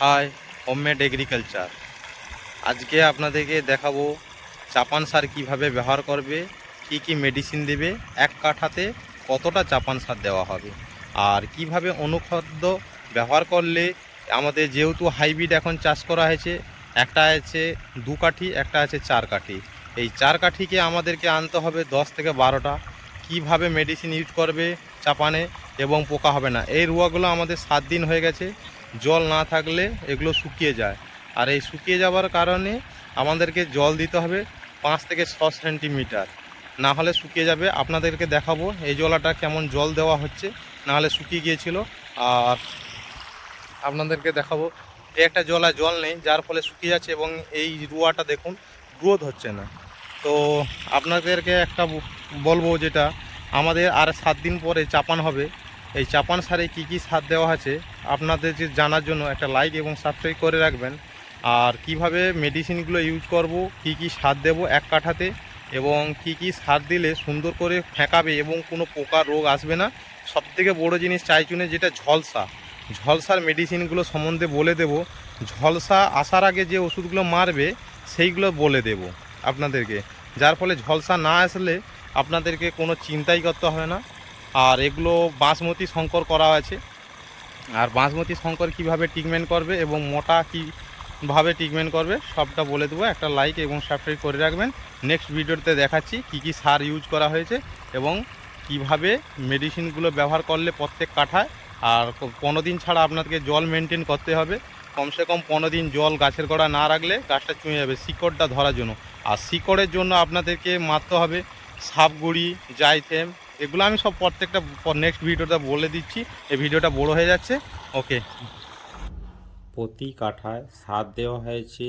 High, homemade agriculture. আজকে আপনাদেরকে দেখাবো চাপান সার কিভাবে ব্যবহার করবে, কি কি মেডিসিন দেবে, এক কাঠাতে কতটা চাপান সার দেওয়া হবে, আর কিভাবে অনুখাদ্য ব্যবহার করলে আমাদের যেহেতু হাইব্রিড এখন চাষ করা হয়েছে, একটা আছে 2 কাঠি, একটা আছে 4 কাঠি। এই 4 কাঠিকে আমাদেরকে আনতে হবে 10 থেকে 12টা। কিভাবে মেডিসিন ইউজ করবে চাপানে এবং পোকা হবে না। এই রুয়াগুলো আমাদের 7 দিন হয়ে গেছে, জল না থাকলে এগুলো শুকিয়ে যায়। আর এই শুকিয়ে যাওয়ার কারণে আমাদেরকে জল দিতে হবে 5 থেকে 6 সেন্টিমিটার, না হলে শুকিয়ে যাবে। আপনাদেরকে দেখাবো এই জলাটা কেমন জল দেওয়া হচ্ছে, না হলে শুকিয়ে গিয়েছিল। আর আপনাদেরকে দেখাবো এই একটা জলায় জল নেই, যার ফলে শুকিয়ে যাচ্ছে এবং এই রুয়াটা দেখুন গ্রোথ হচ্ছে না। তো আপনাদেরকে একটা বলবো, যেটা আমাদের আর 7 দিন পরে চাপান হবে, এই চাপান সারে কি কি সার দেওয়া আছে আপনাদের যে জানার জন্য একটা লাইক এবং সাবস্ক্রাইব করে রাখবেন। আর কিভাবে মেডিসিনগুলো ইউজ করব, কি কি সার দেব এক কাঠাতে, এবং কি কি সার দিলে সুন্দর করে ফেঁকাবে এবং কোনো পোকা রোগ আসবে না। সবথেকে বড় জিনিস চাইচুনে যেটা ঝলসা, ঝলসার মেডিসিনগুলো সম্বন্ধে বলে দেব। ঝলসা আসার আগে যে ওষুধগুলো মারবে সেইগুলো বলে দেব আপনাদেরকে, যার ফলে ঝলসা না আসলে আপনাদেরকে কোনো চিন্তাই করতে হবে না। আর এগুলো বাসমতি শঙ্কর করা আছে, আর বাসমতি শঙ্কর কিভাবে ট্রিটমেন্ট করবে এবং মোটা কীভাবে ট্রিটমেন্ট করবে সবটা বলে দেবো। একটা লাইক এবং সাবস্ক্রাইব করে রাখবেন। নেক্সট ভিডিওতে দেখাচ্ছি কি কি সার ইউজ করা হয়েছে এবং কিভাবে মেডিসিনগুলো ব্যবহার করলে প্রত্যেক কাঠায়। আর 15 দিন ছাড়া আপনাকে জল মেনটেন করতে হবে, কমসে কম 15 দিন জল গাছের গোড়া না রাখলে গাছটা চুঁয়ে যাবে শিকড়টা ধরার জন্য। আর শিকড়ের জন্য আপনাদেরকে মারতে হবে সাপগুড়ি, জাইথেম, এগুলো আমি সব প্রত্যেকটা নেক্সট ভিডিওটা বলে দিচ্ছি। এই ভিডিওটা বড় হয়ে যাচ্ছে। ওকে। প্রতি কাঠায় সার দেওয়া হয়েছে